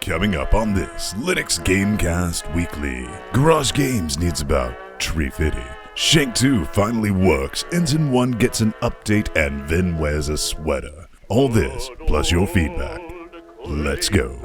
Coming up on this LinuxGamecast Weekly, Garage Games needs about fiddy. Shank 2 finally works, Ensign 1 gets an update, and Venn wears a sweater. All this, plus your feedback. Let's go.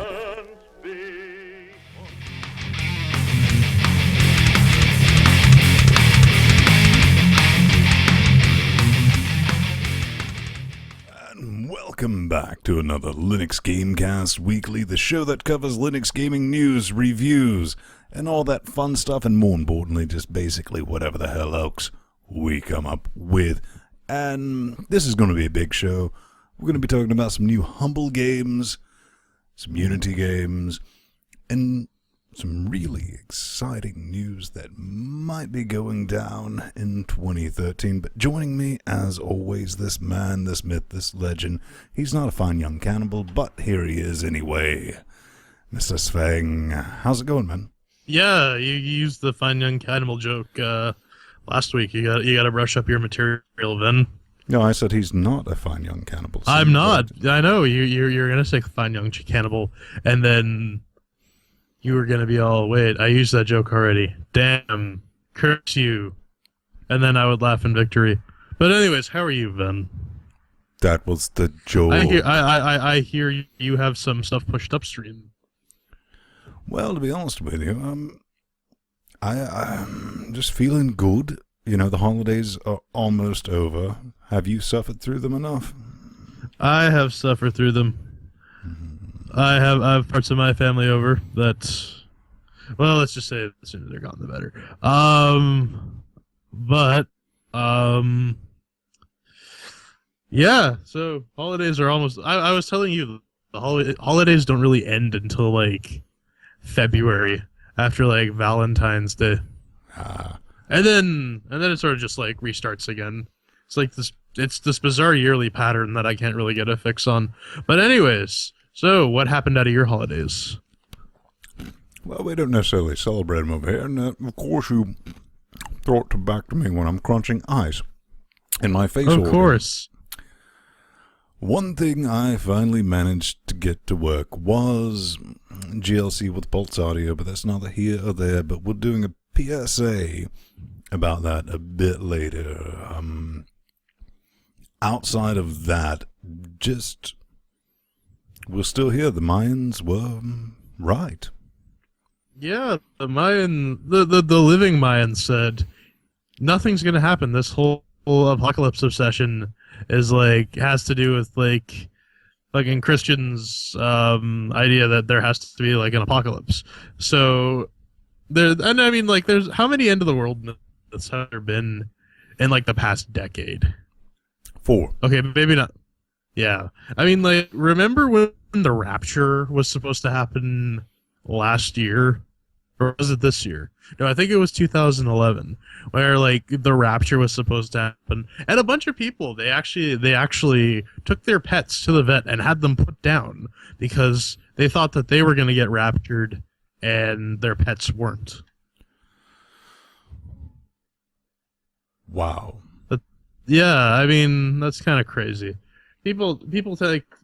Welcome back to another Linux Gamecast Weekly, the show that covers Linux gaming news, reviews, and all that fun stuff, and more importantly, just basically whatever the hell else we come up with. And this is going to be a big show. We're going to be talking about some new Humble games, some Unity games, and some really exciting news that might be going down in 2013. But joining me, as always, this man, this myth, this legend. He's not a fine young cannibal, but here he is anyway. Mr. Svang, how's it going, man? Yeah, you used the fine young cannibal joke last week. You got to brush up your material, Venn. No, I said he's not a fine young cannibal. So I'm not. I know you're gonna say fine young cannibal, and then you were going to be all, wait, I used that joke already. Damn, curse you. And then I would laugh in victory. But anyways, how are you, Venn? That was the joke. I hear you have some stuff pushed upstream. Well, to be honest with you, I'm just feeling good. You know, the holidays are almost over. Have you suffered through them enough? I have suffered through them. I have parts of my family over that, well, let's just say the sooner they're gone, the better. Yeah, so holidays are almost, I was telling you, the holidays don't really end until, like, February, after, like, Valentine's Day. And then it sort of just, like, restarts again. It's like it's this bizarre yearly pattern that I can't really get a fix on. But anyways, so, what happened out of your holidays? Well, we don't necessarily celebrate them over here, and of course you throw it back to me when I'm crunching ice in my face. Of course. One thing I finally managed to get to work was GLC with Pulse Audio, but that's neither here or there, but we're doing a PSA about that a bit later. Outside of that, just... we're still here. The Mayans were right. Yeah, the living Mayans said nothing's gonna happen. This whole apocalypse obsession is like has to do with like fucking Christians' idea that there has to be like an apocalypse. So there, and I mean like there's how many end of the world myths have there been in like the past decade? 4. Okay, maybe not. Yeah. I mean, like, remember when the Rapture was supposed to happen last year? Or was it this year? No, I think it was 2011, where, like, the Rapture was supposed to happen. And a bunch of people, they actually took their pets to the vet and had them put down because they thought that they were going to get raptured and their pets weren't. Wow. But, yeah, I mean, that's kind of crazy. People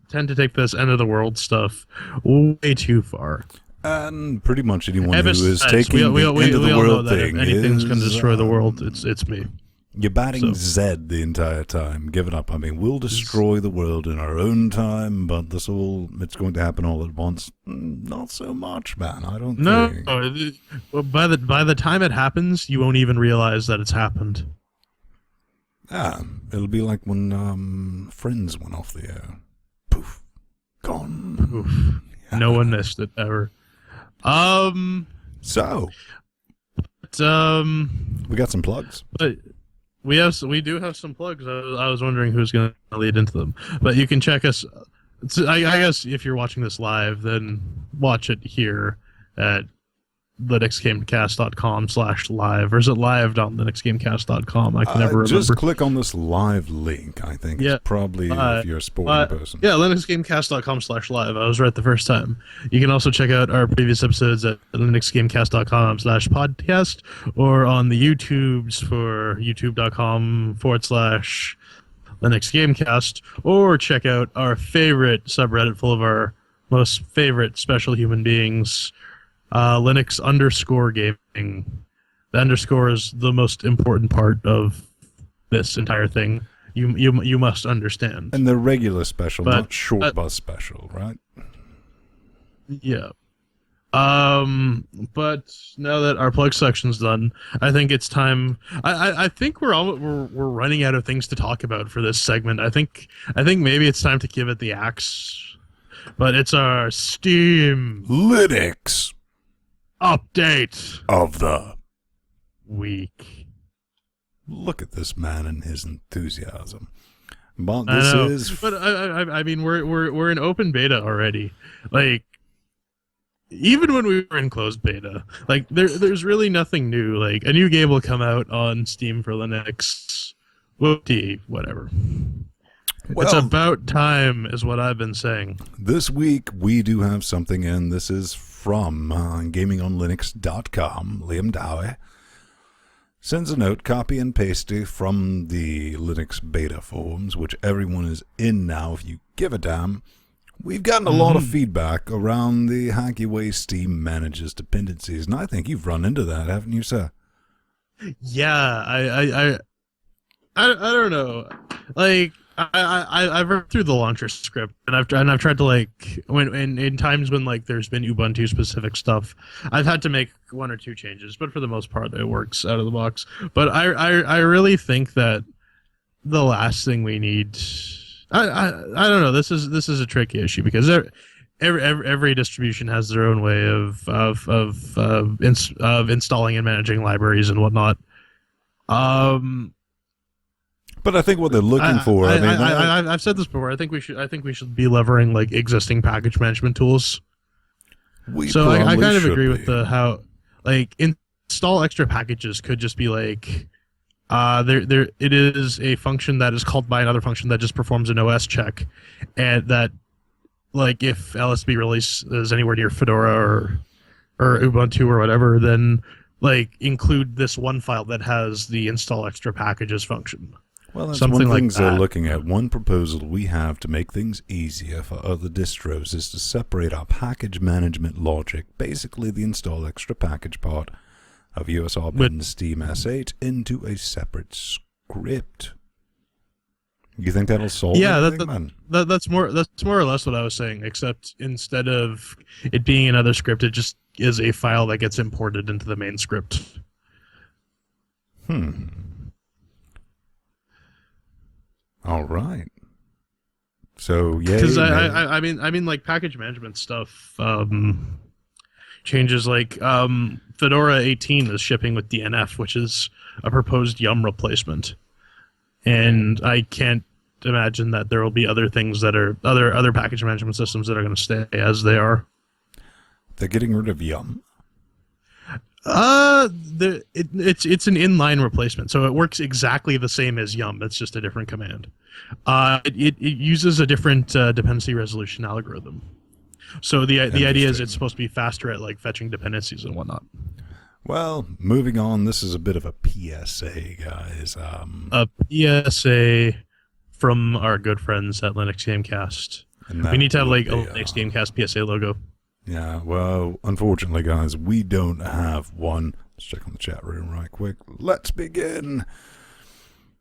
tend to take this end of the world stuff way too far. And pretty much anyone who is taking the end of the world thing, anything's going to destroy the world. It's me. You're batting Z the entire time. Give it up. I mean, we'll destroy the world in our own time, but it's going to happen all at once. Not so much, man. I don't think. No, by the time it happens, you won't even realize that it's happened. It'll be like when Friends went off the air. Poof. Gone. Poof. Yeah. No one missed it ever. So. But, we got some plugs. But we do have some plugs. I was wondering who's going to lead into them. But you can check us. I guess if you're watching this live, then watch it here at LinuxGamecast.com/live, or is it live.linuxgamecast.com? I can never remember. Just click on this live link, I think. Yeah. It's probably if you're a sporting person. Yeah, LinuxGamecast.com/live. I was right the first time. You can also check out our previous episodes at LinuxGamecast.com/podcast, or on the YouTubes for youtube.com/LinuxGamecast, or check out our favorite subreddit full of our most favorite special human beings, Linux_gaming. The underscore is the most important part of this entire thing. You must understand. And the regular special, But, not short bus special, right? Yeah. But now that our plug section's done, I think it's time. I think we're running out of things to talk about for this segment. I think maybe it's time to give it the axe. But it's our Steam Linux update of the week. Look at this man and his enthusiasm. But this is. But I mean, we're in open beta already. Like, even when we were in closed beta, like there's really nothing new. Like, a new game will come out on Steam for Linux, whatever. Well, it's about time, is what I've been saying. This week we do have something in. This is from GamingOnLinux.com. Liam Dowie sends a note, copy and paste it from the Linux beta forums, which everyone is in now if you give a damn. We've gotten a lot of feedback around the hacky way Steam manages dependencies, and I think you've run into that, haven't you, sir? Yeah, I don't know. Like, I've read through the launcher script, and I've tried to, like, when in times when, like, there's been Ubuntu specific stuff, I've had to make one or two changes, but for the most part it works out of the box. But I really think that the last thing we need, I don't know, this is a tricky issue, because every distribution has their own way of installing and managing libraries and whatnot. But I think what they're looking for. I've said this before. I think we should be levering, like, existing package management tools. So I kind of agree with how, like, install extra packages could just be like, it is a function that is called by another function that just performs an OS check, and that, like, if LSB release is anywhere near Fedora or Ubuntu or whatever, then, like, include this one file that has the install extra packages function. Well, that's something one thing like they're that. looking at. One proposal we have to make things easier for other distros is to separate our package management logic, basically the install extra package part of USR bin Steam S8, into a separate script. You think that'll solve anything, man? That's more or less what I was saying, except instead of it being another script, it just is a file that gets imported into the main script. All right. So yeah, because I mean like package management stuff changes, like Fedora 18 is shipping with DNF, which is a proposed Yum replacement, and I can't imagine that there will be other things that are other package management systems that are going to stay as they are. They're getting rid of Yum. It's an inline replacement, so it works exactly the same as Yum. It's just a different command. It uses a different dependency resolution algorithm. So the idea is it's supposed to be faster at, like, fetching dependencies and whatnot. Well, moving on. This is a bit of a PSA, guys. A PSA from our good friends at LinuxGamecast. We need to have, like, a LinuxGamecast PSA logo. Yeah, well, unfortunately, guys, we don't have one. Let's check on the chat room right quick. Let's begin.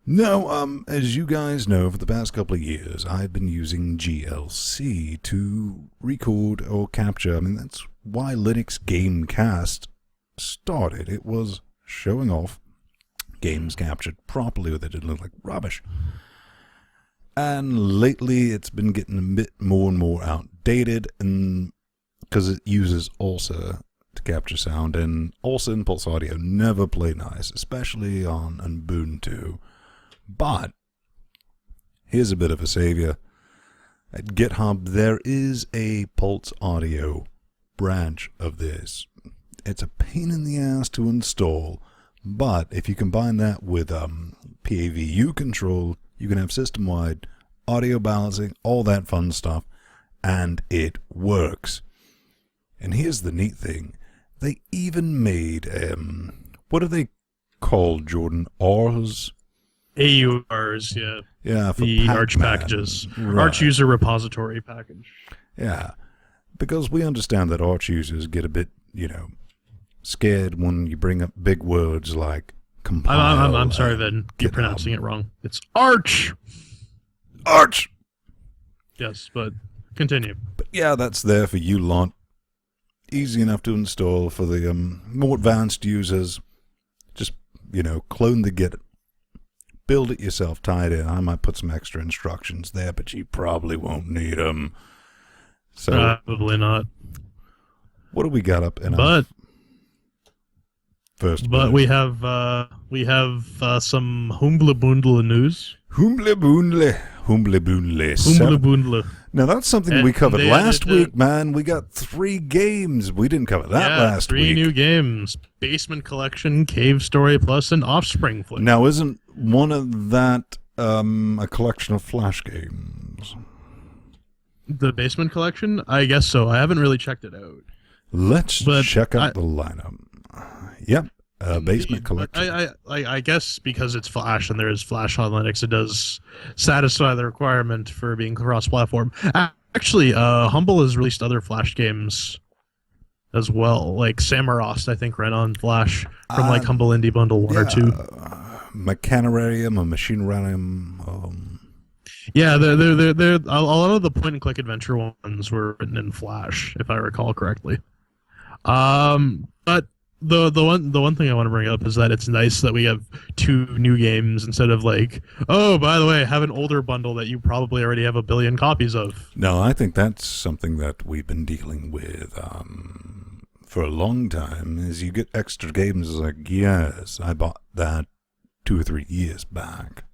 No, as you guys know, for the past couple of years, I've been using GLC to record or capture. I mean, that's why LinuxGamecast started. It was showing off games captured properly that didn't look like rubbish. And lately, it's been getting a bit more and more outdated, and because it uses ALSA to capture sound, and ALSA Impulse Audio never play nice, especially on Ubuntu. But here's a bit of a savior. At GitHub, there is a Pulse Audio branch of this. It's a pain in the ass to install, but if you combine that with PAVU control, you can have system-wide audio balancing, all that fun stuff, and it works. And here's the neat thing. They even made, what are they called, Jordan? AURs? AURs, yeah. Yeah, for the Pac-Man. Arch packages. Right. Arch user repository package. Yeah. because we understand that Arch users get a bit, scared when you bring up big words like compile. I'm sorry, Venn. You're pronouncing it wrong. It's Arch. Arch. Yes, but continue. But yeah, that's there for you lot. Easy enough to install for the more advanced users. Just, clone the Git. Build it yourself, tie it in. I might put some extra instructions there, but you probably won't need them. So, probably not. What do we got up in our first? But we have some Humble Bundle news. Humble Bundle. Now that's something we covered last week, man. We got 3 games. We didn't cover that last week. 3 new games: Basement Collection, Cave Story Plus, and Offspring Flip. Now, isn't one of that a collection of Flash games? The Basement Collection? I guess so. I haven't really checked it out. Let's check out the lineup. Yep. Basement Collection. I guess because it's Flash and there is Flash on Linux, it does satisfy the requirement for being cross-platform. Actually, Humble has released other Flash games as well, like Samarost, I think, ran on Flash from like Humble Indie Bundle 1 or 2. Mechanarium or Machinerarium. Yeah, they're a lot of the point-and-click adventure ones were written in Flash, if I recall correctly. But the one thing I want to bring up is that it's nice that we have 2 new games instead of like, oh, by the way, have an older bundle that you probably already have a billion copies of. No, I think that's something that we've been dealing with for a long time. Is you get extra games like, yes, I bought that 2 or 3 years back.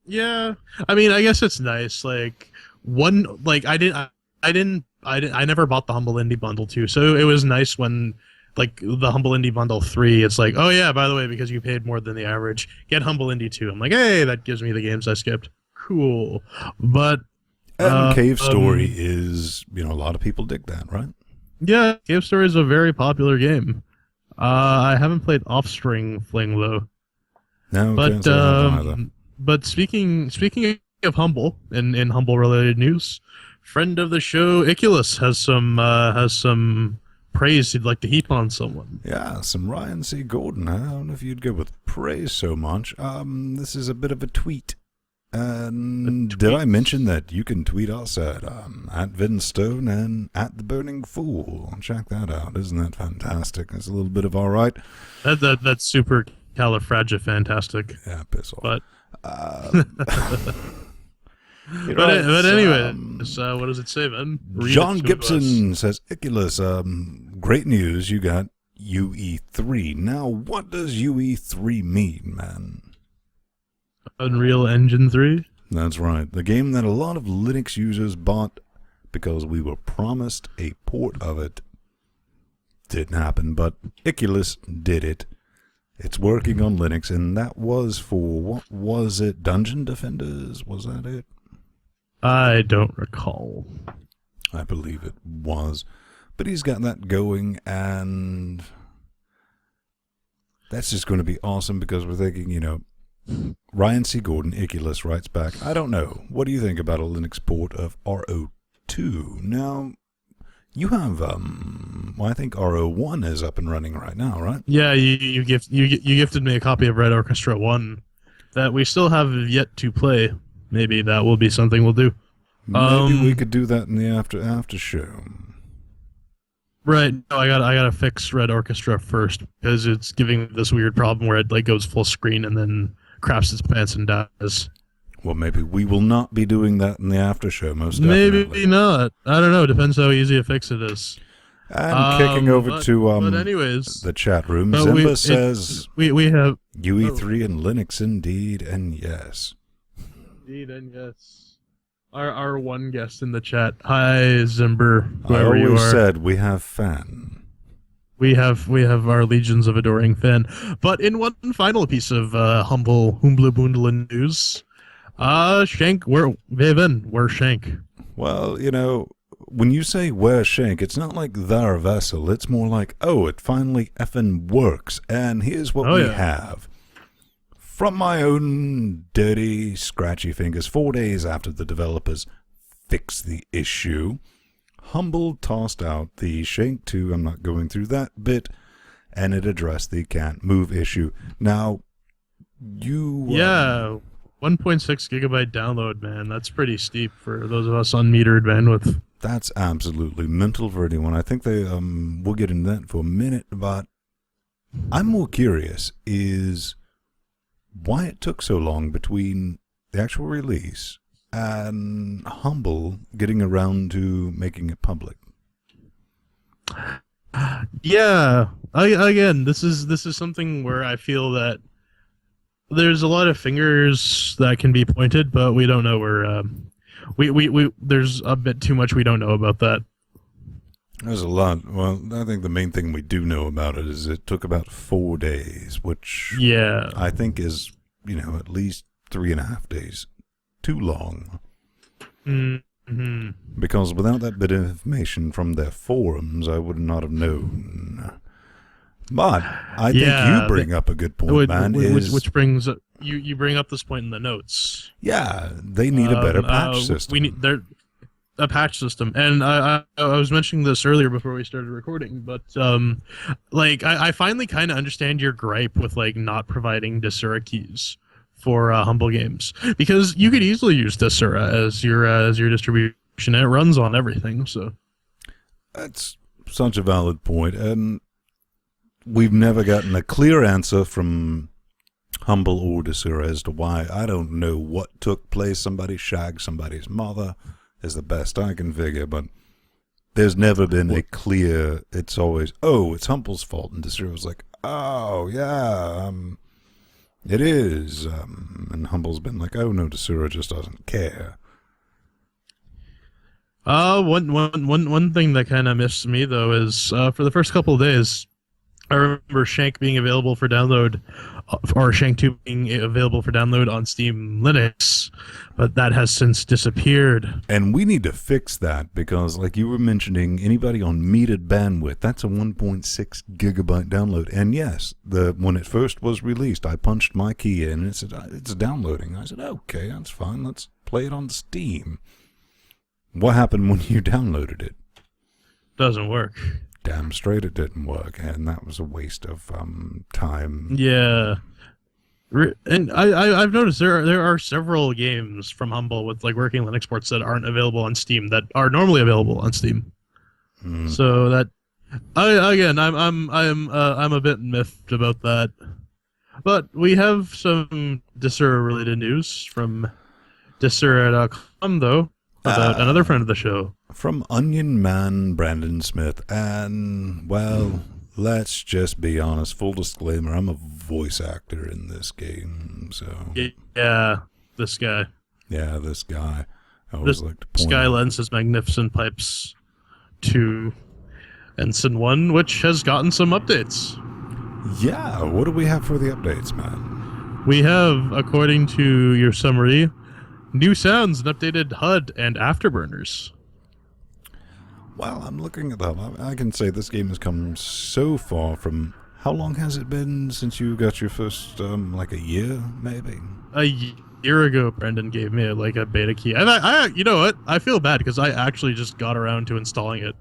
Yeah, I mean, I guess it's nice. Like I never bought the Humble Indie Bundle 2, so it was nice when. Like the Humble Indie Bundle 3, it's like, oh yeah, by the way, because you paid more than the average, get Humble Indie 2. I'm like, hey, that gives me the games I skipped. Cool. But Cave Story is, a lot of people dig that, right? Yeah, Cave Story is a very popular game. I haven't played Offspring Fling though. No, but speaking of Humble in Humble related news, friend of the show Iculus has some praise he'd like to heap on someone. Yeah, some Ryan C. Gordon. I don't know if you'd go with praise so much. This is a bit of a tweet. And did I mention that you can tweet us at Venn Stone and at The Burning Fool? Check that out. Isn't that fantastic? It's a little bit of all right. That's super califragifantastic. Yeah, piss off. But but anyway, what does it say, man? John Gibson says, Iculus, great news, you got UE3. Now, what does UE3 mean, man? Unreal Engine 3? That's right. The game that a lot of Linux users bought because we were promised a port of it. Didn't happen, but Iculus did it. It's working on Linux, and that was for, what was it, Dungeon Defenders? Was that it? I don't recall. I believe it was. But he's got that going, and that's just going to be awesome because we're thinking, Ryan C. Gordon, Iculus, writes back, I don't know. What do you think about a Linux port of RO2? Now, you have, I think RO1 is up and running right now, right? Yeah, you gifted me a copy of Red Orchestra 1 that we still have yet to play. Maybe that will be something we'll do. Maybe we could do that in the after show. Right. No, I gotta fix Red Orchestra first because it's giving this weird problem where it like goes full screen and then craps its pants and dies. Well, maybe we will not be doing that in the after show. Most definitely. Maybe not. I don't know. Depends how easy a fix it is. And kicking over to but anyways, the chat room, Zimba says we have UE3 and Linux indeed, and yes. Indeed, and yes. Our one guest in the chat. Hi, Zimber. I always said we have fan. We have our legions of adoring fan. But in one final piece of humble bundle news, Shank, where's Shank? Well, when you say where's Shank, it's not like their vessel. It's more like, oh, it finally effing works. And here's what we have. From my own dirty, scratchy fingers, 4 days after the developers fixed the issue, Humble tossed out the Shank 2, I'm not going through that bit, and it addressed the can't move issue. Now, you... Yeah, 1.6 gigabyte download, man. That's pretty steep for those of us on metered bandwidth. That's absolutely mental for anyone. I think they, we'll get into that for a minute, but I'm more curious is why it took so long between the actual release and Humble getting around to making it public. Yeah, again, this is something where I feel that there's a lot of fingers that can be pointed, but we don't know where. We there's a bit too much we don't know about that. There's a lot. Well, I think the main thing we do know about it is it took about 4 days, which I think is, at least 3.5 days. Too long. Mm-hmm. Because without that bit of information from their forums, I would not have known. But I think you bring up a good point, man. Which brings up, you bring up this point in the notes. Yeah, they need a better patch system. We need a patch system, and I was mentioning this earlier before we started recording, but I finally kind of understand your gripe with not providing Dussehra keys for Humble games, because you could easily use Dussehra as your distribution, and it runs on everything. So that's such a valid point, and we've never gotten a clear answer from Humble or Dussehra as to why. I don't know what took place. Somebody shagged somebody's mother is the best I can figure, but there's never been a clear, it's always, it's Humble's fault, and Dussehra was like, oh, yeah, it is, and Humble's been like, oh, no, Dussehra just doesn't care. One thing that kind of missed me, though, is for the first couple of days, I remember Shank being available for download, or Shank 2 being available for download on Steam Linux, but that has since disappeared. And we need to fix that, because like you were mentioning, anybody on metered bandwidth, that's a 1.6 gigabyte download. And yes, when it first was released, I punched my key in and it said, it's downloading. I said, okay, that's fine, let's play it on Steam. What happened when you downloaded it? Doesn't work. Damn straight it didn't work, and that was a waste of time. Yeah, and I've noticed there are several games from Humble with working Linux ports that aren't available on Steam that are normally available on Steam. So that I'm a bit miffed about that. But we have some Dussehra related news from Dussehra.com though, about another friend of the show. From Onion Man Brandon Smith, and, well, let's just be honest, full disclaimer, I'm a voice actor in this game, so... Yeah, this guy. Yeah, this guy. I always like to point This guy lends his magnificent pipes to Ensign 1, which has gotten some updates. Yeah, what do we have for the updates, man? We have, according to your summary, new sounds, an updated HUD, and afterburners. Well, I'm looking at that. I can say this game has come so far from... How long has it been since you got your first, a year, maybe? A year ago, Brendan gave me a beta key. And I you know what? I feel bad because I actually just got around to installing it.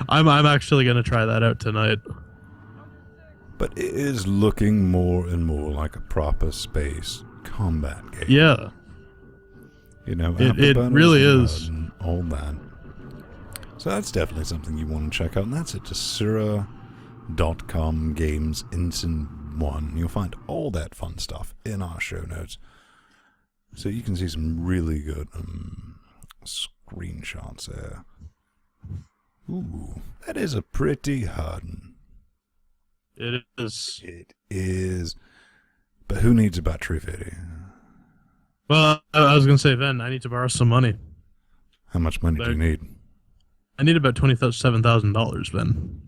I'm actually going to try that out tonight. But it is looking more and more like a proper space combat game. Yeah. It really is. And all that. So that's definitely something you want to check out, and that's at Dussehra.com Games Ensign 1. You'll find all that fun stuff in our show notes. So you can see some really good screenshots there. Ooh, that is a pretty HUD. It is. It is. But who needs a battery fiddy? Well, I was going to say, Venn, I need to borrow some money. How much money do you need? I need about $27,000, Ben.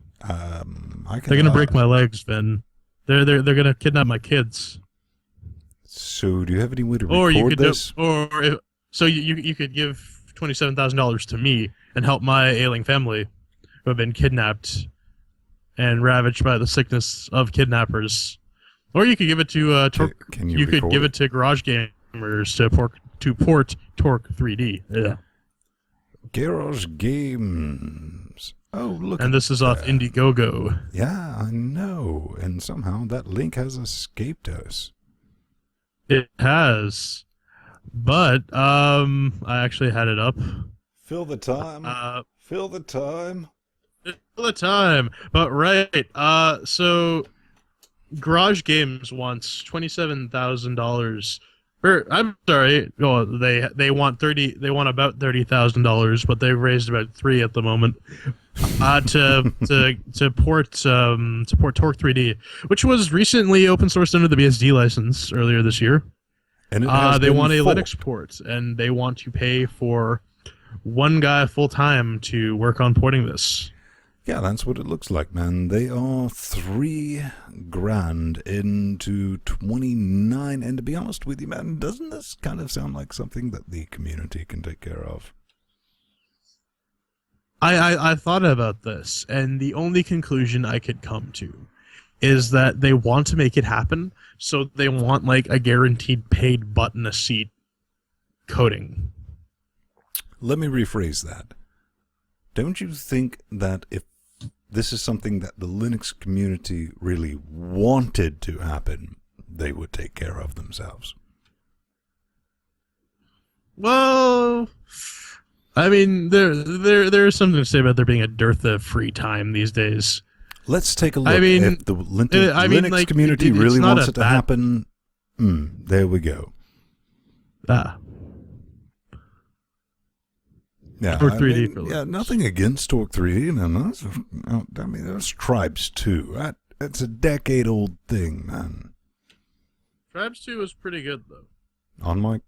They're gonna break my legs, Ben. They're gonna kidnap my kids. So, do you have any way to record this? So you could give $27,000 to me and help my ailing family, who have been kidnapped and ravaged by the sickness of kidnappers. Or you could give it to Torque. You could give it to Garage Gamers to port Torque 3D. Yeah. Garage Games. Oh, look. And this is off Indiegogo. Yeah, I know. And somehow that link has escaped us. It has. But I actually had it up. Fill the time. Fill the time. Fill the time. But right. So Garage Games wants $27,000. I'm sorry. Well, they want about $30,000, but they've raised about $3 at the moment. To port Torque 3D, which was recently open sourced under the BSD license earlier this year. And they want a Linux port, and they want to pay for one guy full time to work on porting this. Yeah, that's what it looks like, man. They are $3,000 into 29, and to be honest with you, man, doesn't this kind of sound like something that the community can take care of? I thought about this, and the only conclusion I could come to is that they want to make it happen, so they want like a guaranteed paid butt in a seat coding. Let me rephrase that. Don't you think that if this is something that the Linux community really wanted to happen, they would take care of themselves? Well, I mean, there is something to say about there being a dearth of free time these days. Let's take a look. I mean, if the Linux community really wants it to happen, there we go. Yeah, Torque 3D for yeah, nothing against Torque 3D. No, I mean, those Tribes 2. That's a decade-old thing, man. Tribes 2 was pretty good, though. On mic?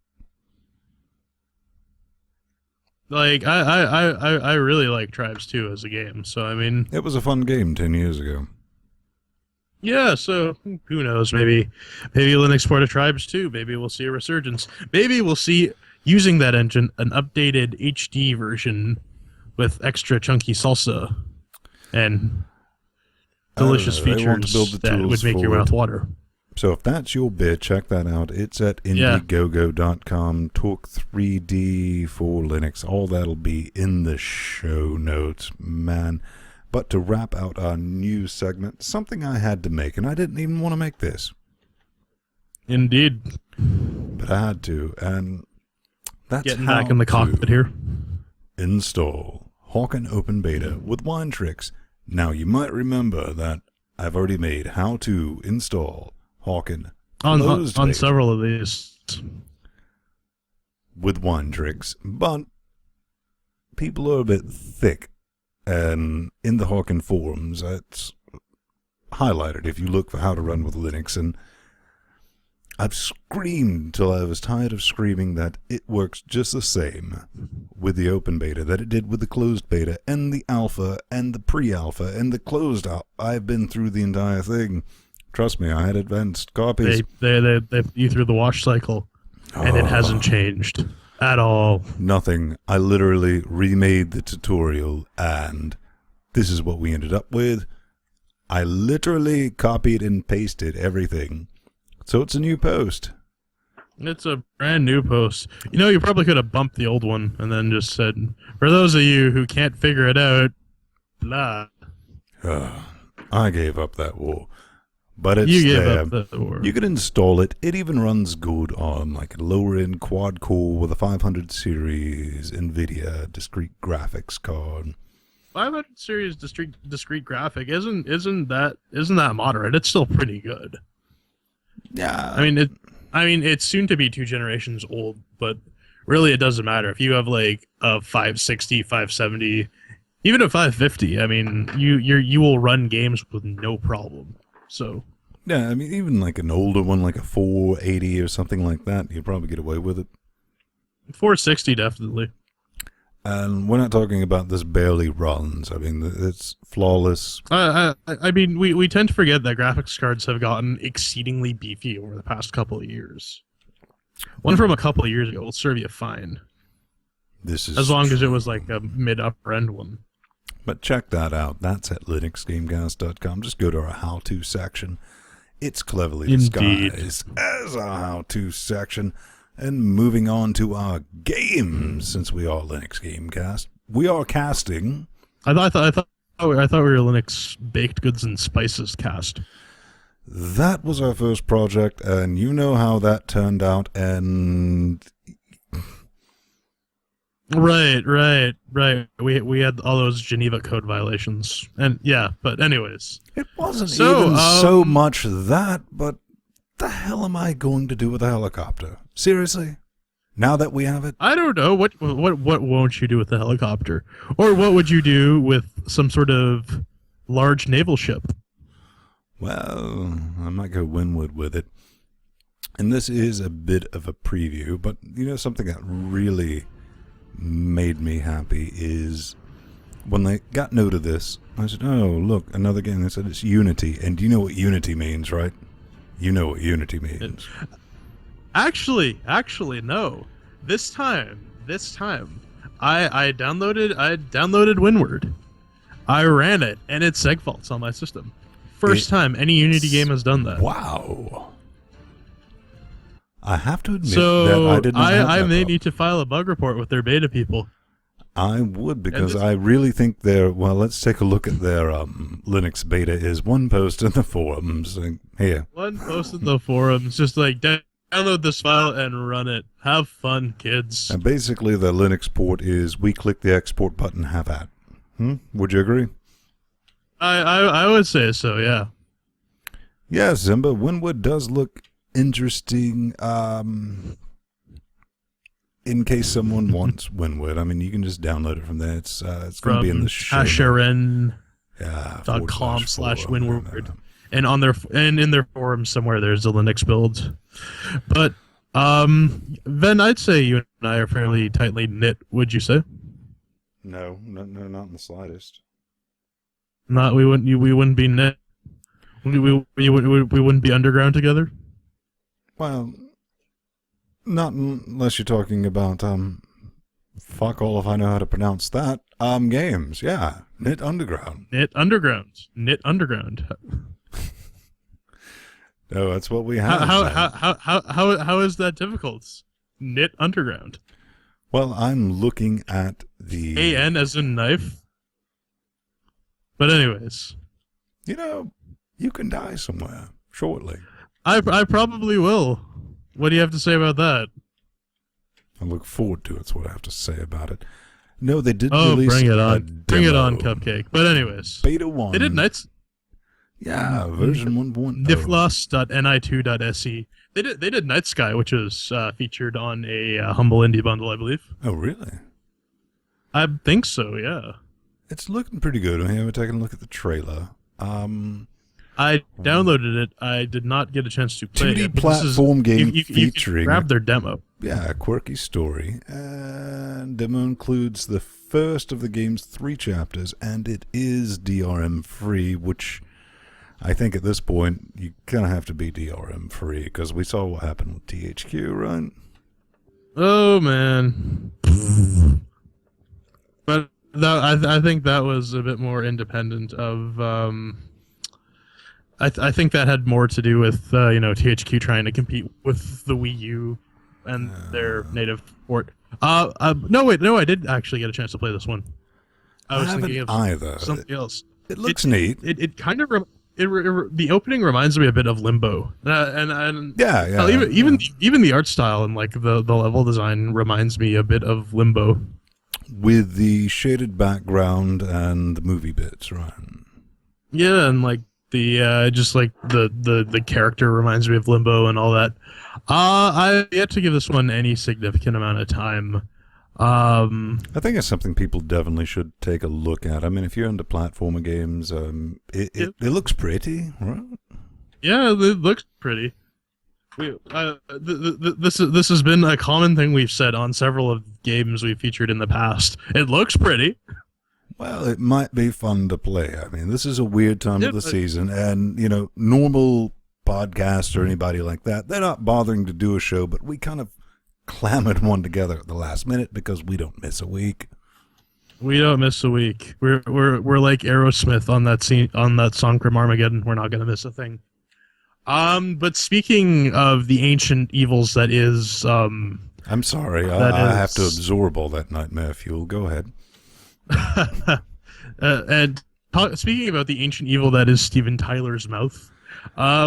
Like, I really like Tribes 2 as a game, so I mean... It was a fun game 10 years ago. Yeah, so who knows, maybe Linux port of Tribes 2, maybe we'll see a resurgence. Maybe we'll see, using that engine, an updated HD version with extra chunky salsa and delicious features that would make your mouth water. So if that's your bit, check that out. It's at Indiegogo.com. Torque 3D for Linux. All that'll be in the show notes, man. But to wrap out our news segment, something I had to make, and I didn't even want to make this. Indeed. But I had to, and that's getting back in the cockpit here. Install Hawken Open Beta with Windtricks. Now, you might remember that I've already made how to install Hawken on several of these with Windtricks, but people are a bit thick, and in the Hawken forums it's highlighted if you look for how to run with Linux, and I've screamed till I was tired of screaming that it works just the same with the open beta that it did with the closed beta and the alpha and the pre-alpha and the closed alpha. I've been through the entire thing. Trust me, I had advanced copies. They you through the wash cycle, and it hasn't changed at all. Nothing. I literally remade the tutorial, and this is what we ended up with. I literally copied and pasted everything. So it's a new post. It's a brand new post. You know, you probably could have bumped the old one and then just said, for those of you who can't figure it out, blah. I gave up that war. But it's you gave there. Up that war. You can install it. It even runs good on like a lower-end quad-core with a 500 series NVIDIA discrete graphics card. 500 series discrete graphic isn't that moderate. It's still pretty good. Yeah. I mean, it's soon to be 2 generations old, but really it doesn't matter. If you have like a 560, 570, even a 550, I mean, you will run games with no problem. So yeah, I mean, even like an older one, like a 480 or something like that, you'd probably get away with it. 460 definitely. And we're not talking about this barely runs. I mean, it's flawless. I mean, we tend to forget that graphics cards have gotten exceedingly beefy over the past couple of years. One from a couple of years ago will serve you fine. This is as long as it was like a mid-upper end one. But check that out. That's at LinuxGamecast.com. Just go to our how-to section. It's cleverly disguised as a how-to section. And moving on to our games, since we are Linux Gamecast, we are casting. I thought we were Linux baked goods and spices cast. That was our first project, and you know how that turned out, and... Right. We had all those Geneva Code violations, and yeah. But anyways, it wasn't so much that. But the hell am I going to do with a helicopter? Seriously, now that we have it, I don't know. What won't you do with the helicopter, or what would you do with some sort of large naval ship? Well, I might go Windward with it. And this is a bit of a preview, but you know something that really made me happy is when they got note of this, I said, oh, look, another game. They said it's Unity. And do you know what Unity means, right? You know what Unity means. Actually, no. This time, I downloaded Windward. I ran it, and it segfaults on my system. First time any Unity game has done that. Wow. I have to admit that I did not have that may need to file a bug report with their beta people. I would, because I really think their... Well, let's take a look at their Linux beta is one post in the forums. Here. One post in the forums. Just like, download this file and run it. Have fun, kids. And basically, the Linux port is we click the export button, have at. Would you agree? I would say so, yeah. Yeah, Zimba, Windward does look interesting. In case someone wants Windward, I mean, you can just download it from there. It's going to be in the show. Hasharen.com/Windward, and in their forum somewhere there's a Linux build. But Venn, I'd say you and I are fairly tightly knit. Would you say? No, not in the slightest. Not we wouldn't be knit. We wouldn't be underground together. Well, not unless you're talking about, fuck all if I know how to pronounce that, games, yeah, Knit Underground. Knit Underground. No, that's what we have. How is that difficult? Knit Underground. Well, I'm looking at the... AN as in knife? But anyways. You know, you can die somewhere, shortly. I probably will. What do you have to say about that? I look forward to it. That's what I have to say about it. No, they did release bring it on. a demo. Bring it on, Cupcake. But anyways. Beta 1. They did Nights. Yeah, version 1.0. Niflos.ni2.se. They did Night Sky, which was featured on a Humble Indie bundle, I believe. Oh, really? I think so, yeah. It's looking pretty good. I haven't taken a look at the trailer. I downloaded it. I did not get a chance to play 2D it. platform game featuring... You grab their demo. Yeah, a quirky story. And demo includes the first of the game's 3 chapters, and it is DRM free, which I think at this point you kind of have to be DRM free, because we saw what happened with THQ, right? Oh, man. But I think that was a bit more independent of... I think that had more to do with THQ trying to compete with the Wii U and their native port. No, I did actually get a chance to play this one. I was thinking of something else. It looks neat. It kind of the opening reminds me a bit of Limbo, and yeah. Even the art style and like the level design reminds me a bit of Limbo, with the shaded background and the movie bits, right? Yeah, and like. Just like the character reminds me of Limbo and all that. I've yet to give this one any significant amount of time. I think it's something people definitely should take a look at. I mean, if you're into platformer games, it looks pretty, right? Yeah, it looks pretty. This has been a common thing we've said on several of games we've featured in the past. It looks pretty. Well, it might be fun to play. I mean, this is a weird time of the season, and, normal podcasts or anybody like that, they're not bothering to do a show, but we kind of clamored one together at the last minute because we don't miss a week. We don't miss a week. We're like Aerosmith on that song from Armageddon. We're not going to miss a thing. But speaking of the ancient evils that is... I'm sorry. I have to absorb all that nightmare fuel. Go ahead. Speaking about the ancient evil that is Steven Tyler's mouth,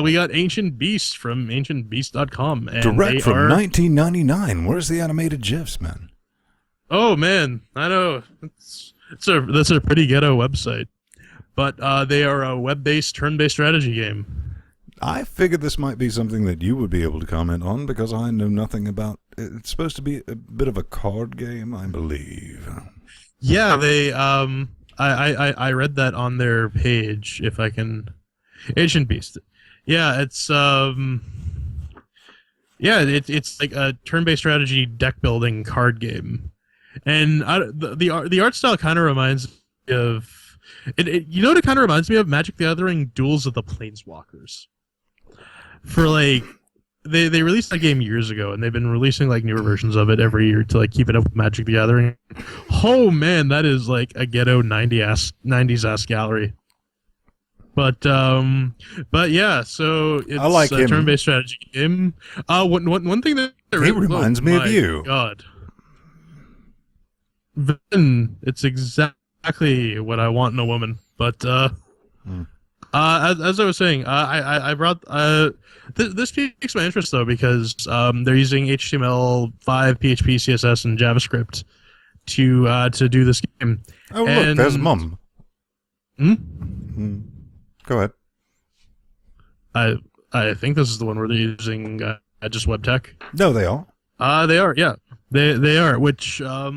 we got Ancient Beast from ancientbeast.com. And Direct from 1999. Where's the animated GIFs, man? Oh, man. I know. That's a pretty ghetto website. But they are a web-based, turn-based strategy game. I figured this might be something that you would be able to comment on because I know nothing about it. It's supposed to be a bit of a card game, I believe. Yeah, they I read that on their page, if I can. Ancient Beast. Yeah, it's it's like a turn-based strategy deck building card game. And the art style kind of reminds me of you know what it kind of reminds me of? Magic the Gathering Duels of the Planeswalkers. For like they released that game years ago, and they've been releasing like newer versions of it every year to like keep it up with Magic the Gathering. Oh man, that is like a ghetto 90s ass gallery. But yeah, so it's I like a turn-based strategy game. One thing that he reminds me of you. God, Venn, it's exactly what I want in a woman. But as I was saying, I brought this piques my interest though because they're using HTML5, PHP, CSS, and JavaScript to do this game. Oh look, there's Mum. Go ahead. I think this is the one where they're using just web tech. No, they are. They are. Yeah, they are. Which a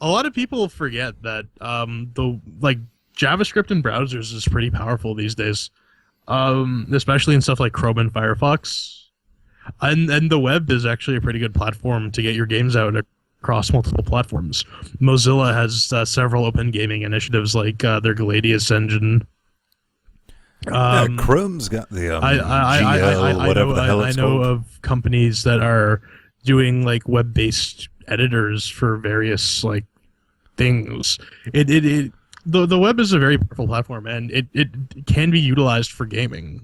lot of people forget that the JavaScript in browsers is pretty powerful these days, especially in stuff like Chrome and Firefox. And the web is actually a pretty good platform to get your games out across multiple platforms. Mozilla has several open gaming initiatives like their Gladius engine. Chrome's got the GL, whatever the hell it's called. I know of companies that are doing like web-based editors for various like things. The web is a very powerful platform, and it can be utilized for gaming.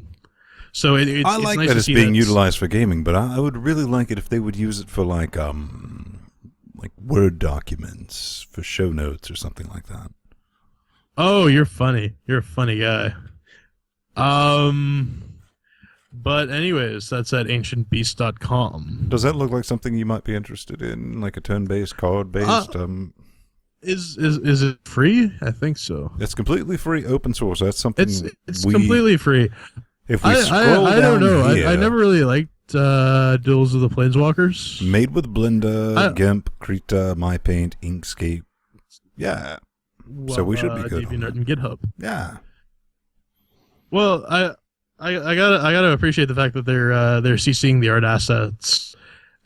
So I like nice that to it's see being utilized for gaming, but I would really like it if they would use it for like Word documents, for show notes or something like that. Oh, you're funny. You're a funny guy. But anyways, that's at ancientbeast.com. Does that look like something you might be interested in, like a turn-based, card-based? Is it free? I think so. It's completely free, open source. That's something it's completely free. If we scroll I don't know. here, I never really liked Duels of the Planeswalkers. Made with Blender, GIMP, Krita, MyPaint, Inkscape. Yeah. So we should be good. DeviantArt and GitHub. Yeah. Well, I gotta appreciate the fact that they're CCing the art assets,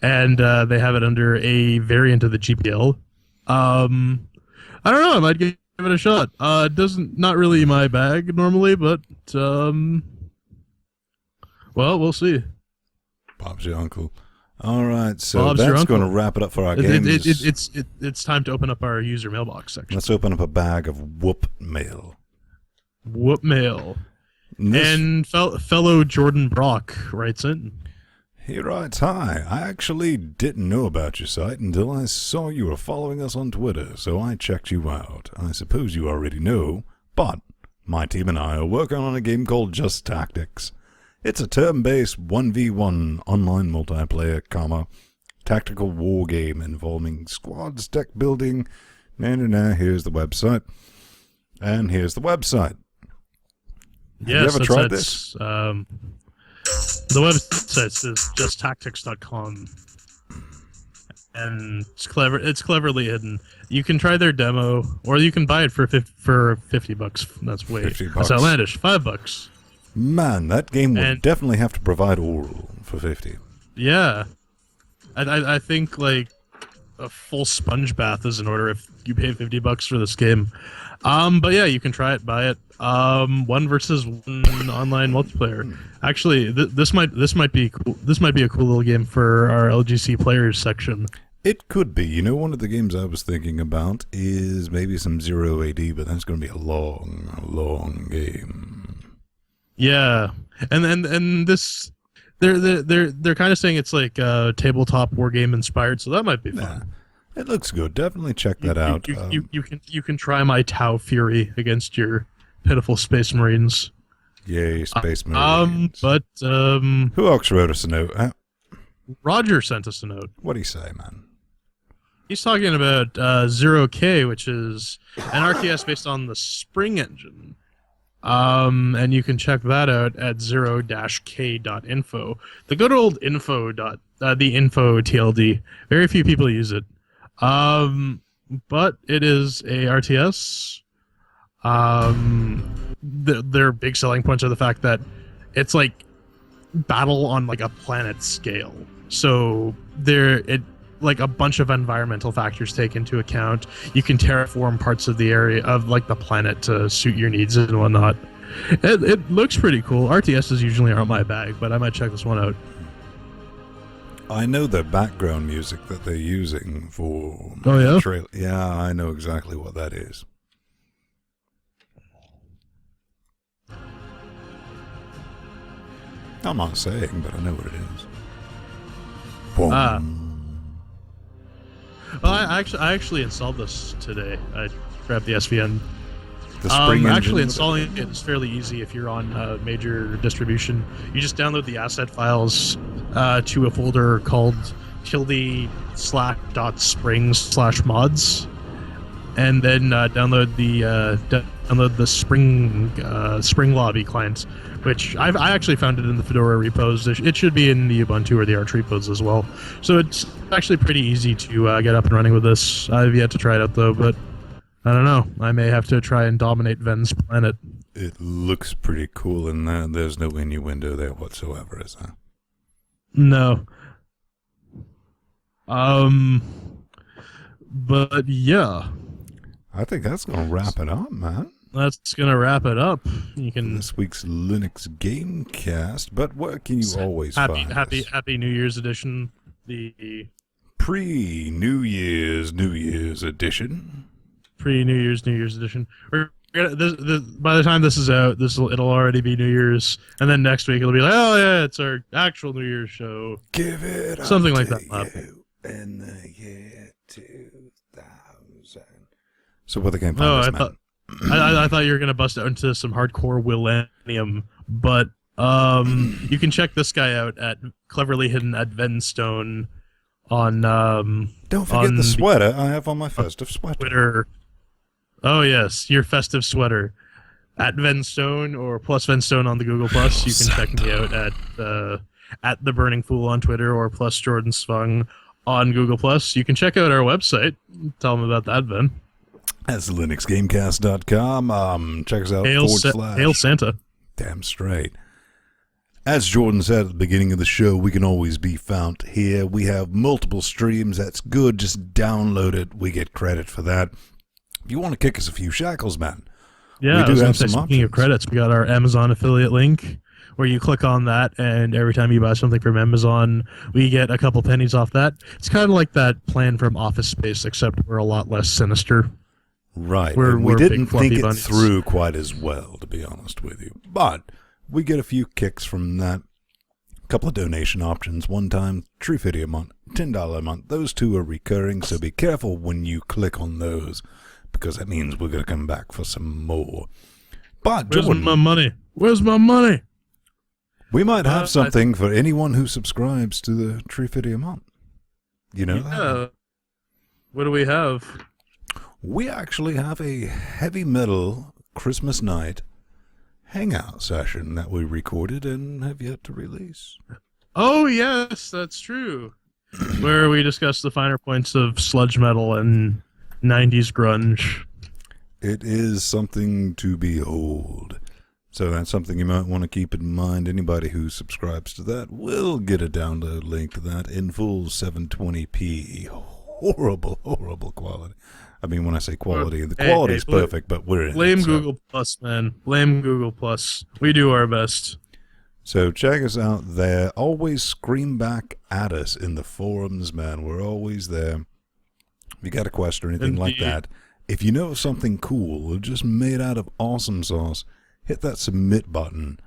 and they have it under a variant of the GPL. I don't know. I might give it a shot. Not really my bag normally, but well, we'll see. Bob's your uncle. All right, so Bob's that's going to wrap it up for our games. It's time to open up our user mailbox section. Let's open up a bag of whoop mail. Whoop mail. And fellow Jordan Brock writes in. He writes, "Hi, I actually didn't know about your site until I saw you were following us on Twitter, so I checked you out. I suppose you already know, but my team and I are working on a game called Just Tactics. It's a turn-based 1v1 online multiplayer, tactical war game involving squads, deck building, here's the website. And here's the website. Yes, have you ever tried this? The website is justtactics.com. And it's cleverly hidden. You can try their demo, or you can buy it for $50. That's $50. That's outlandish. $5. Man, that game would definitely have to provide oral for 50. Yeah. I think like a full sponge bath is in order if you pay $50 for this game. But yeah, you can try it, buy it. 1 versus 1 online multiplayer. Actually, this might be cool. This might be a cool little game for our LGC players section. It could be. You know, one of the games I was thinking about is maybe some Zero AD, but that's going to be a long game. Yeah, and this they're kind of saying it's like tabletop war game inspired, so that might be fun. It looks good. Definitely check that out. You can try my Tau Fury against your pitiful Space Marines. Yay, Space Marines. Who else wrote us a note? Roger sent us a note. What'd he say, man? He's talking about ZeroK, which is an RTS based on the Spring engine. And you can check that out at zero-k.info. The good old the info TLD. Very few people use it. But it is a RTS. Their big selling points are the fact that it's like battle on like a planet scale. So like a bunch of environmental factors take into account. You can terraform parts of the area of like the planet to suit your needs and whatnot. It looks pretty cool. RTSs usually aren't my bag, but I might check this one out. I know the background music that they're using for yeah? Yeah, I know exactly what that is. I'm not saying, but I know what it is. Boom. Well, I actually installed this today. I grabbed the SVN. The Spring engine. Actually, installing it is fairly easy if you're on a major distribution. You just download the asset files to a folder called /.springs/mods, and then download the Spring Lobby client, which I actually found it in the Fedora repos. It should be in the Ubuntu or the Arch repos as well. So it's actually pretty easy to get up and running with this. I've yet to try it out though, but I don't know. I may have to try and dominate Venn's planet. It looks pretty cool, and there's no innuendo there whatsoever, is there? No. But yeah. I think that's gonna wrap it up, man. That's gonna wrap it up. You can this week's Linux Gamecast, but where can you always find us? Happy New Year's edition. The pre-New Year's edition. Pre-New Year's edition. By the time this is out, it'll already be New Year's, and then next week it'll be like, oh yeah, it's our actual New Year's show. Give it something like that. In the year 2000. So what the game? I thought you were gonna bust out into some hardcore Willennium, but you can check this guy out at Cleverly Hidden at Venstone on don't forget the sweater I have on my festive sweater. Twitter. Oh yes, your festive sweater at Venstone or plus Venstone on the Google Plus. You can check me out at the Burning Fool on Twitter or plus Jordan Svung on Google Plus. You can check out our website. Tell them about that, Ben. That's linuxgamecast.com. Check us out. Hail Santa. Damn straight. As Jordan said at the beginning of the show, we can always be found here. We have multiple streams. That's good. Just download it. We get credit for that. If you want to kick us a few shackles, man. Yeah, we do have some speaking options. of credits, we got our Amazon affiliate link where you click on that, and every time you buy something from Amazon, we get a couple pennies off that. It's kind of like that plan from Office Space, except we're a lot less sinister. Right. We didn't think it through quite as well, to be honest with you. But we get a few kicks from that. A couple of donation options. One time, $3.50 a month, $10 a month. Those two are recurring, so be careful when you click on those, because that means we're going to come back for some more. But Where's Jordan, my money? Where's my money? We might have something for anyone who subscribes to the $3.50 a month. You know that? What do we have? We actually have a heavy metal Christmas night hangout session that we recorded and have yet to release. Oh, yes, that's true. Where we discuss the finer points of sludge metal and 90s grunge. It is something to behold. So that's something you might want to keep in mind. Anybody who subscribes to that will get a download link to that in full 720p. Horrible, horrible quality. I mean, when I say quality, the quality is perfect, but we're in blame it, so. Google Plus, man. Blame Google Plus. We do our best. So check us out there. Always scream back at us in the forums, man. We're always there. If you got a question or anything like that, if you know something cool or just made out of awesome sauce, hit that submit button.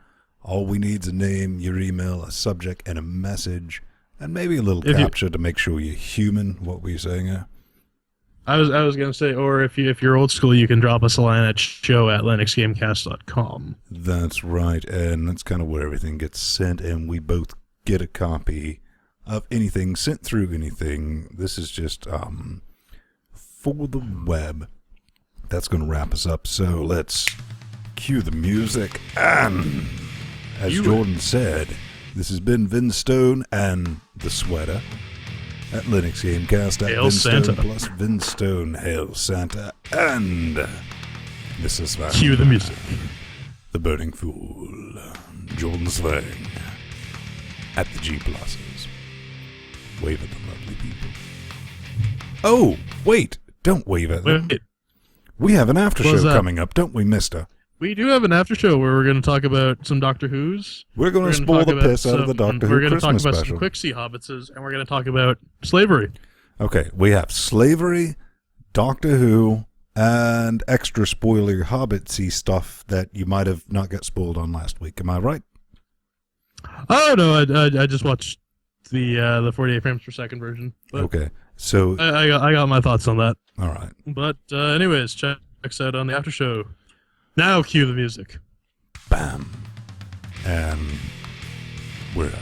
All we need is a name, your email, a subject, and a message, and maybe a little capture to make sure you're human. What were you saying here? I was gonna say, or if you're old school, you can drop us a line at show@linuxgamecast.com. That's right, and that's kind of where everything gets sent, and we both get a copy of anything sent through anything. This is just for the web. That's going to wrap us up, so let's cue the music. And as Jordan said, this has been Vin Stone and the Sweater at Linux Gamecast. At Hail Vin Santa. Stone plus Vin Stone, Hail Santa. And this is that. Cue the music. The Burning Fool, Jordan Slang, at the G Pluses. Wave at the lovely people. Oh, wait, don't wave at them. Wait, We have an after What was show that? coming up, don't we, mister? we do have an after show where we're going to talk about some Doctor Who's. We're going to gonna spoil talk the about piss out of the Doctor Who We're going to Christmas talk about special. some Quixie Hobbitses, and we're going to talk about slavery. Okay, we have slavery, Doctor Who, and extra spoiler Hobbitsy stuff that you might have not got spoiled on last week. Am I right? Oh no, I just watched the 48 frames per second version. But Okay, so I got my thoughts on that. all right. But anyways, check us out on the after show. Now cue the music. Bam. And we're out.